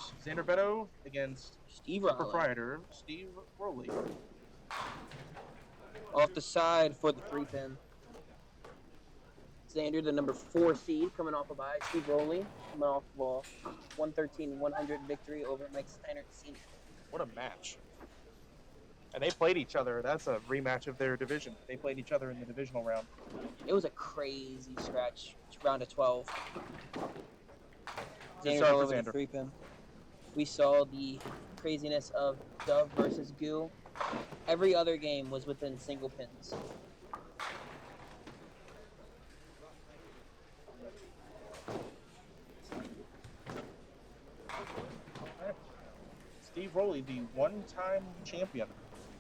quarterfinals. Zander Beddow against Steve the Rowley. proprietor, Steve Rowley. Off the side for the 3-pin. Zander, the number 4 seed, coming off a bye. Steve Rowley, coming off of a 113-100 victory over Mike Steiner Sr. What a match. And they played each other. That's a rematch of their division. They played each other in the divisional round. It was a crazy scratch. Round of 12. Good Zander start all for over the Zander. 3-pin. We saw the craziness of Dove versus Goo. Every other game was within single pins. Right. Steve Rowley, the one-time champion.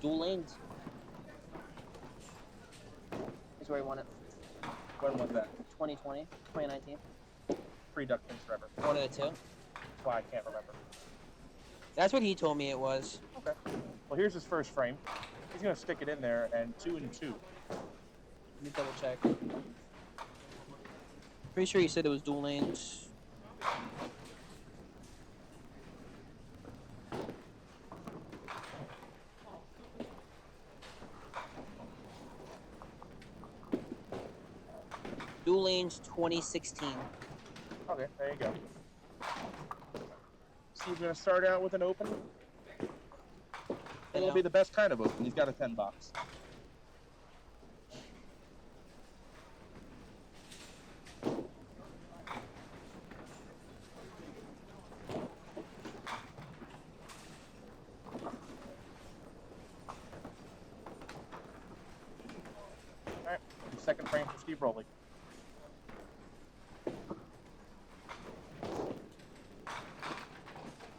Dual lanes is where he won it. When was that? 2020, 2019. Pre-Duck Pins Forever. One of the two. That's why I can't remember. That's what he told me it was. Okay. Well, here's his first frame. He's going to stick it in there, and 2 and 2. Let me double check. Pretty sure he said it was dual lanes. Dual lanes 2016. Okay, there you go. Steve's going to start out with an open. And it'll be the best kind of open. He's got a 10 box. Alright, second frame for Steve Rowley.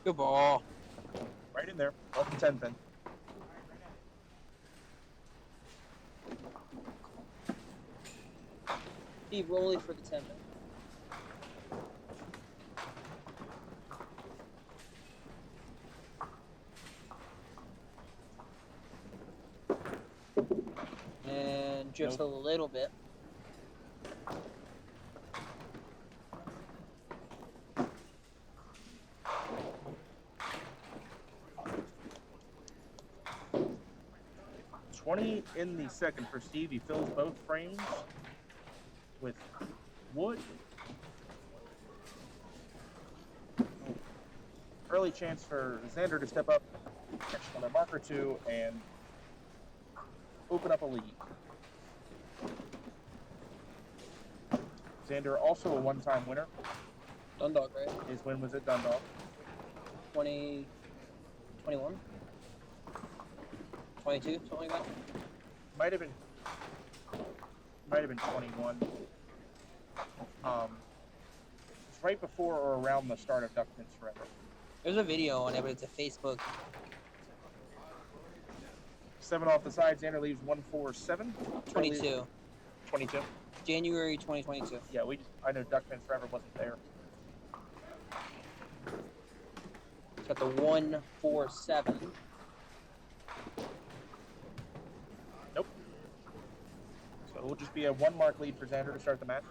Good ball. Right in there, off the 10 pin. Steve Rowley for the 10 pin. And just a little bit. $20 in the second for Steve. He fills both frames with wood. Early chance for Zander to step up, catch another mark or two, and open up a lead. Zander also a one-time winner. Dundalk, right? His win was at Dundalk. 2021? 22, something like that? Might have been 21. It's right before or around the start of Duck Pins Forever. There's a video on it, but it's a Facebook. 7 off the side. Zander leaves 147. 22. 22. January 2022. Yeah, I know Duck Pins Forever wasn't there. It's got the 147. Nope. So it will just be a 1-mark lead for Zander to start the match.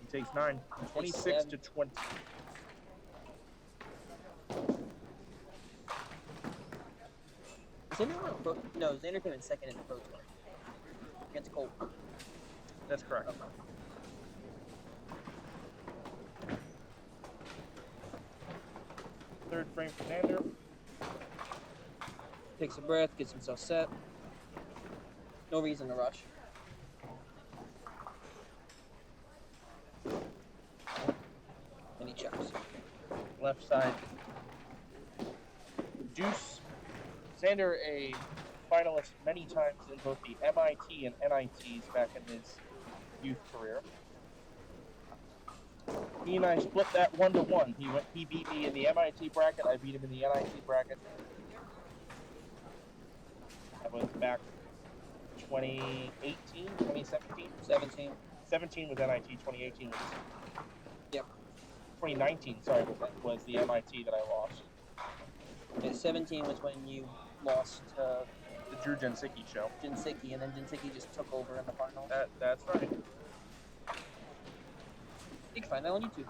He takes 9. 26 to 20. No, Zander came in second in the Pro Tour against Colt. That's correct. Okay. Third frame for Zander. Takes a breath, gets himself set. No reason to rush. And he checks. Left side. Deuce. Zander, a finalist many times in both the MIT and NITs back in his youth career. He and I split that 1-1. He beat me in the MIT bracket. I beat him in the NIT bracket. That was back 2018, 2017? 17 was NIT, 2018 was... Yep. 2019, sorry, was the MIT that I lost. Yeah, 17 was when you lost to the Drew Jensicki show. Jensicki, and then Jensicki just took over in the finals. That's right. You can find that on YouTube.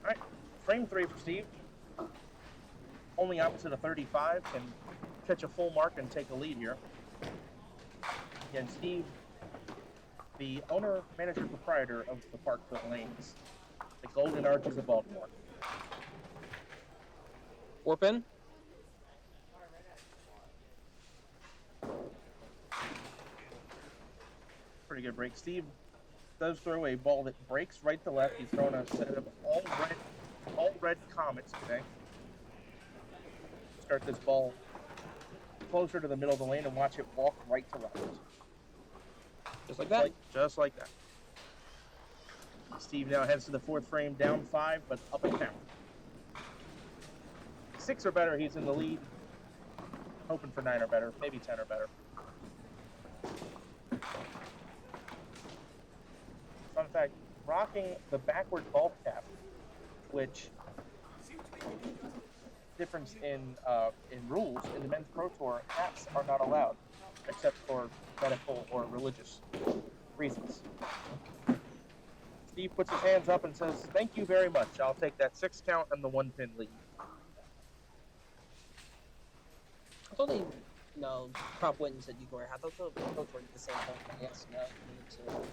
All right, frame 3 for Steve. Only opposite of 35 can catch a full mark and take a lead here. Again, Steve, the owner, manager, proprietor of the Parkville Lanes, the Golden Arches of Baltimore. Warp in. Pretty good break. Steve does throw a ball that breaks right to left. He's thrown a set of all red comets today. Start this ball closer to the middle of the lane and watch it walk right to left. Just like that? Just like that. Steve now heads to the 4th frame, down 5, but up and down. 6 or better, he's in the lead. Hoping for 9 or better, maybe 10 or better. Fun fact, rocking the backward ball cap, which difference in rules in the men's pro tour, hats are not allowed except for medical or religious reasons. Steve puts his hands up and says, "Thank you very much. I'll take that 6 count and the 1-pin lead." I thought they, no, prop wouldn't said you can wear hats. I thought they both were the same thing. Yes, no, you need to.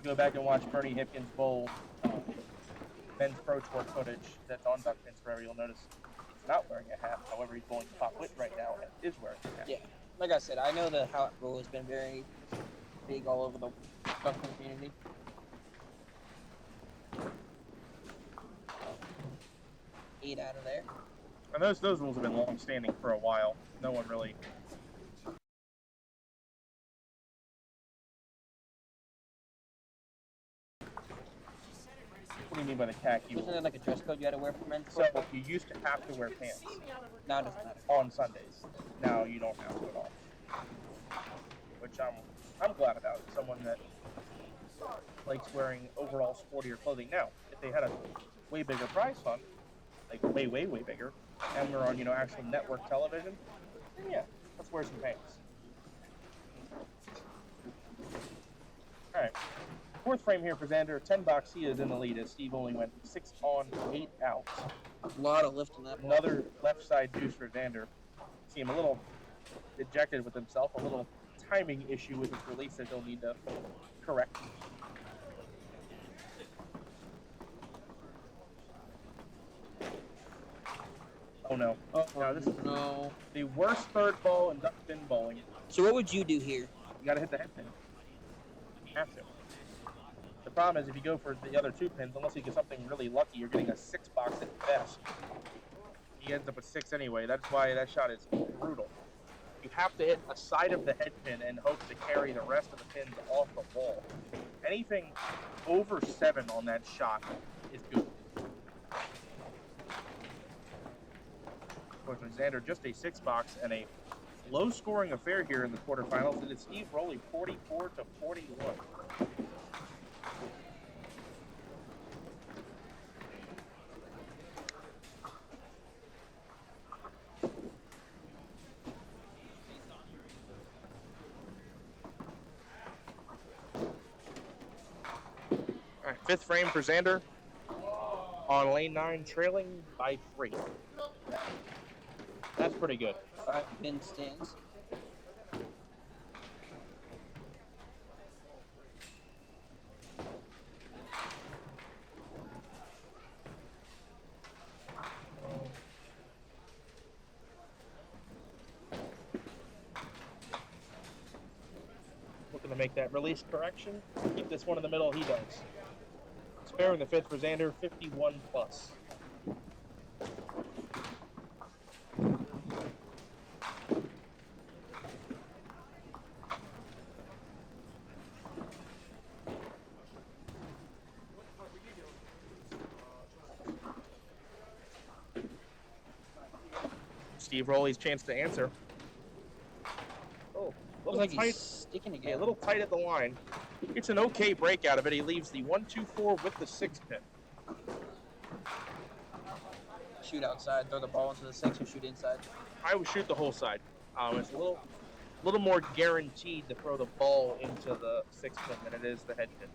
Go back and watch Bernie Hipkins bowl men's pro tour footage that's on Duckpins forever. You'll notice he's not wearing a hat. However, he's bowling pop wit right now and is wearing a hat. Yeah, like I said, I know the hat rule has been very big all over the Duckpin community. Eight out of there. And those rules have been long standing for a while. No one really. What do you mean by the khaki? Wasn't there like a dress code you had to wear for men's? So you used to have to wear pants. Now it doesn't matter. On Sundays. Now you don't have to at all. Which I'm glad about. Someone that likes wearing overall sportier clothing. Now, if they had a way bigger prize fund, like way bigger, and we're on actual network television, then yeah, let's wear some pants. All right. 4th frame here for Zander. 10 box. He is in the lead as Steve only went 6 on, 8 out. A lot of lift on that ball. Another left side juice for Zander. See him a little dejected with himself, a little timing issue with his release that he'll need to correct. Oh no. No, this is the worst third ball in duck pin bowling. So what would you do here? You gotta hit the head pin. You have to. The problem is if you go for the other 2 pins, unless you get something really lucky, you're getting a 6 box at best. He ends up with 6 anyway. That's why that shot is brutal. You have to hit a side of the head pin and hope to carry the rest of the pins off the wall. Anything over 7 on that shot is good. Unfortunately, Zander just a 6 box and a low-scoring affair here in the quarterfinals. It is Steve Rowley 44-41. All right, 5th frame for Zander on lane 9, trailing by 3. That's pretty good. 5 pin stands. Looking to make that release correction. Keep this one in the middle. He does. Spare in the 5th for Zander, 51 plus. Steve Rowley's chance to answer. Oh, Looks like he's sticking Yeah, together. a little tight at the line. It's an okay break out of it. He leaves the 1-2-4 with the 6 pin. Shoot outside, throw the ball into the 6 or shoot inside. I would shoot the whole side. It's a little more guaranteed to throw the ball into the 6 pin than it is the head pin.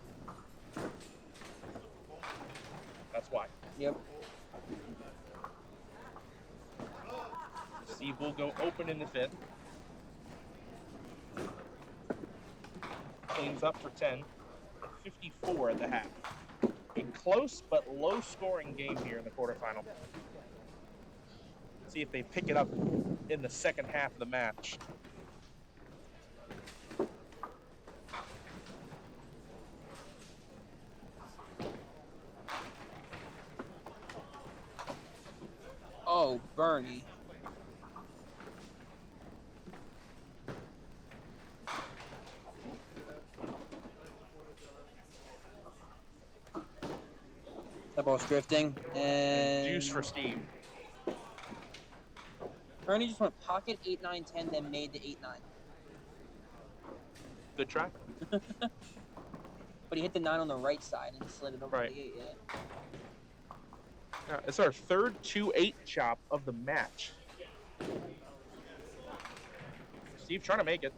That's why. Yep. Steve will go open in the 5th. Cleans up for 10. 54 at the half. A close but low-scoring game here in the quarterfinal. See if they pick it up in the second half of the match. Oh, Bernie. That ball's drifting. And Juice for Steve. Bernie just went pocket 8, 9, 10, then made the 8, 9. Good try. But he hit the 9 on the right side and slid it over Right. to the 8, yeah. It's our third 2-8 chop of the match. Steve trying to make it.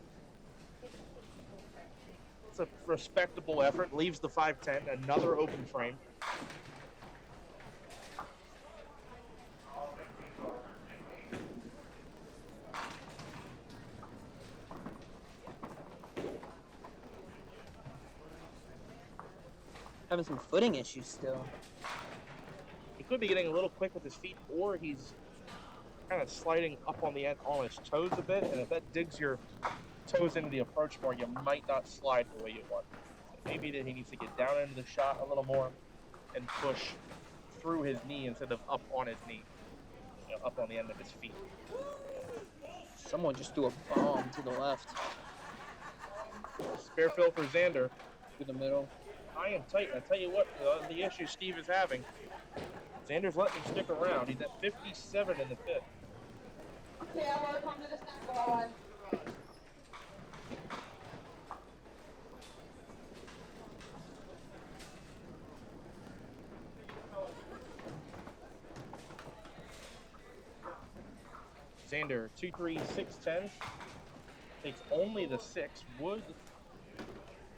It's a respectable effort. Leaves the 5-10. Another open frame. Having some footing issues still. He could be getting a little quick with his feet, or he's kind of sliding up on the end on his toes a bit. And if that digs your toes into the approach more, you might not slide the way you want. So maybe that he needs to get down into the shot a little more and push through his knee instead of up on his knee, up on the end of his feet. Someone just threw a bomb to the left. Spare fill for Zander. Through the middle. I am tight. I tell you what, the issue Steve is having. Zander's letting him stick around. He's at 57 in the 5th. Okay, I want to come to the snack bar. Zander, 2-3, 6-10. Takes only the 6. Wood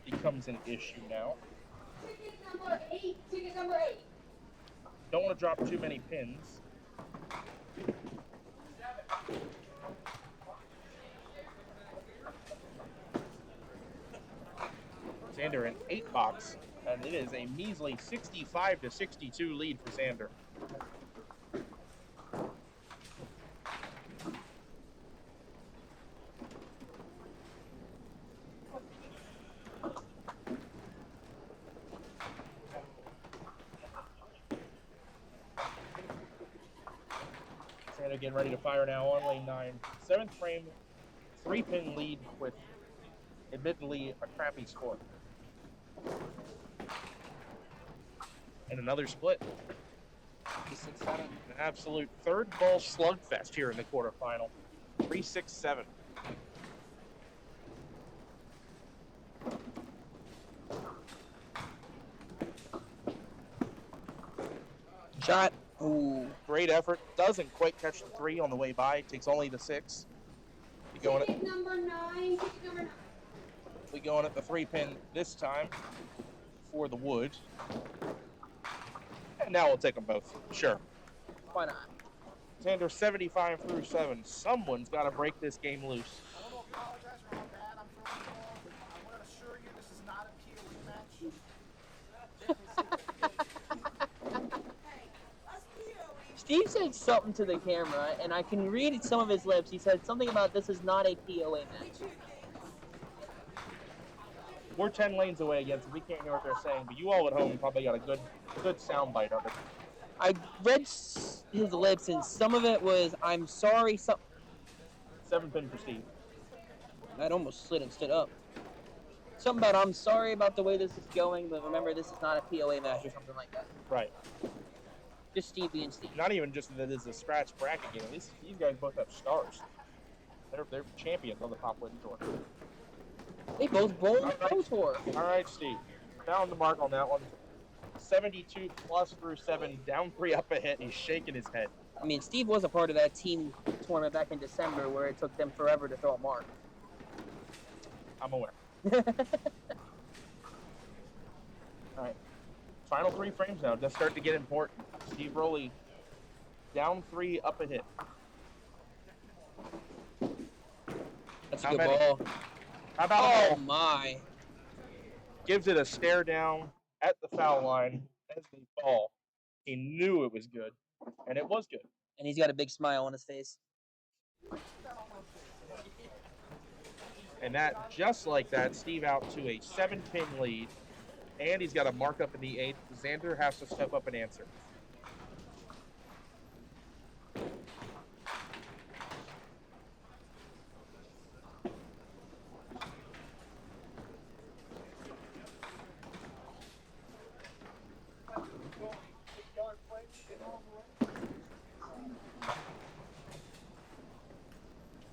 becomes an issue now. Ticket number 8. Ticket number 8. Don't want to drop too many pins. Zander in 8 box, and it is a measly 65-62 lead for Zander. Zander getting ready to fire now on lane 9. 7th frame, 3-pin lead with admittedly a crappy score. And another split. An absolute third ball slugfest here in the quarterfinal. 3-6-7. Shot. Ooh. Great effort. Doesn't quite catch the 3 on the way by. Takes only the 6. Ticket number 9. Ticket number 9. We going at the 3-pin this time for the wood. And now we'll take them both. Sure. Why not? Zander 75 through 7. Someone's got to break this game loose. I want to apologize for how bad I'm throwing the ball, but I want to assure you this is not a POE match. Steve said something to the camera, and I can read some of his lips. He said something about this is not a POA match. We're 10 lanes away again, so we can't hear what they're saying, but you all at home probably got a good sound bite of it. I read his lips, and some of it was, I'm sorry, 7-pin for Steve. I'd almost slid and stood up. Something about, I'm sorry about the way this is going, but remember, this is not a POA match or something like that. Right. Just Steve being Steve. Not even just that it's a scratch bracket game. At least these guys both have stars. They're champions on the top win tour. goes both for. All right, Steve. Found the mark on that one. 72 plus through 7, down 3 up a hit. He's shaking his head. I mean, Steve was a part of that team tournament back in December where it took them forever to throw a mark. I'm aware. All right. Final 3 frames now. Just start to get important. Steve Rowley down 3 up a hit. That's a How good many? ball. How about Oh, a ball? my. Gives it a stare down at the foul line as they fall. He knew it was good, and it was good. And he's got a big smile on his face. And that, just like that, Steve out to a 7-pin lead. And he's got a mark up in the 8th. Zander has to step up and answer.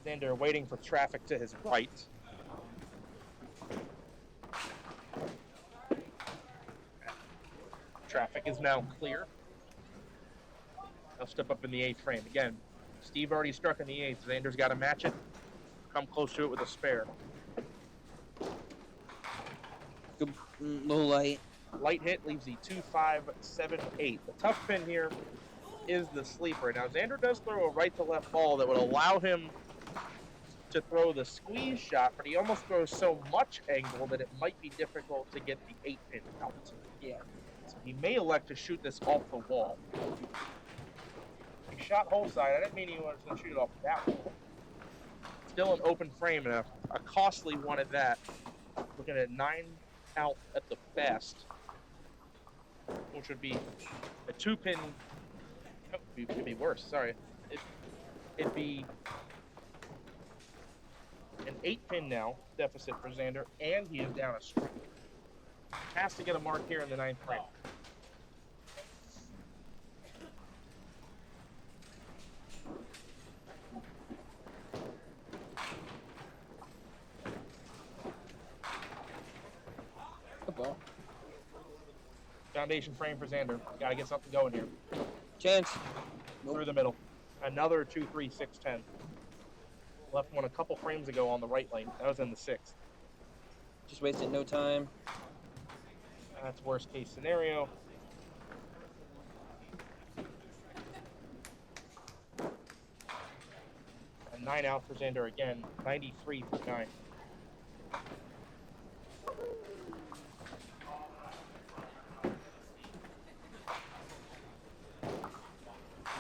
Zander waiting for traffic to his right. Traffic is now clear. He'll step up in the 8th frame. Again, Steve already struck in the 8th. Zander's got to match it. Come close to it with a spare. Good, low light. Light hit leaves the 2-5-7-8. The tough pin here is the sleeper. Now, Zander does throw a right to left ball that would allow him to throw the squeeze shot, but he almost throws so much angle that it might be difficult to get the 8-pin out. Yeah. So he may elect to shoot this off the wall. He shot whole side. I didn't mean he was going to shoot it off that wall. Still an open frame and a costly one at that. Looking at 9 out at the best, which would be a 2-pin. Oh, it'd be worse. Sorry. It'd be an 8-pin now deficit for Zander, and he is down a string. Has to get a mark here in the 9th frame. Good ball. Foundation frame for Zander. Got to get something going here. Chance. Through the middle. Another 2-3-6-10. Left one a couple frames ago on the right lane. That was in the 6th. Just wasted no time. That's worst case scenario. A 9 out for Zander again. 93 for 9.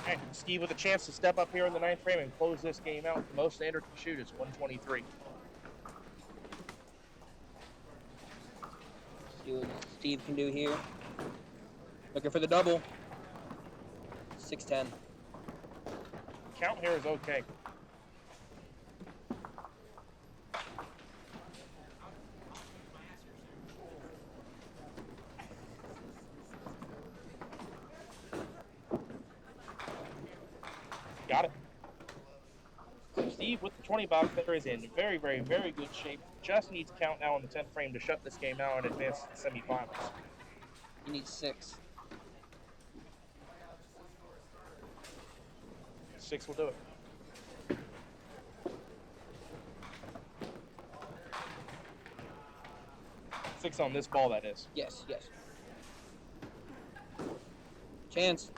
Okay, Steve with a chance to step up here in the 9th frame and close this game out. The most Zander can shoot is 123. See what Steve can do here. Looking for the double. 6-10. Count here is okay. Got it. Steve with the 20 box there is in very, very, very good shape. Just needs count now on the 10th frame to shut this game out and advance to the semifinals. He needs 6. 6 will do it. Six on this ball, that is. Yes, yes. Chance.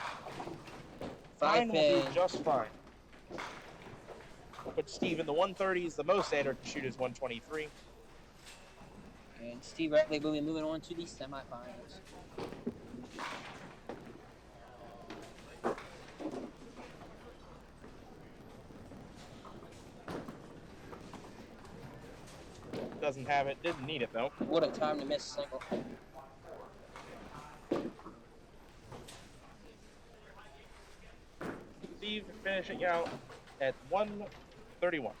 9 will do 5-pin. just fine. We'll put Steve in the 130s. The most Zander can shoot is 123. And Steve Rowley will be moving on to the semifinals. Doesn't have it. Didn't need it, though. What a time to miss single. Steve finishing out at 131.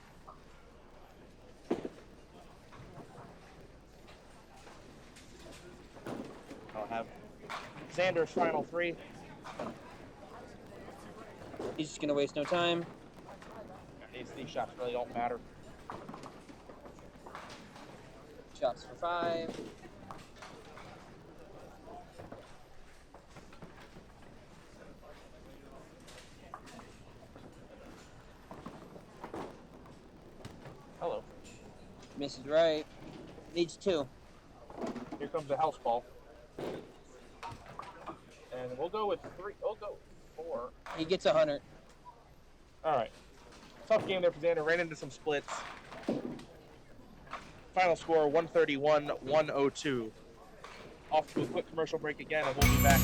I'll have Zander's final 3. He's just going to waste no time. These shots really don't matter. Drops for 5. Hello. Misses right. Needs 2. Here comes a house ball. And we'll go with 3. We'll go with 4. He gets 100. All right. Tough game there for Zander. Ran into some splits. Final score 131-102. Off to a quick commercial break again, and we'll be back.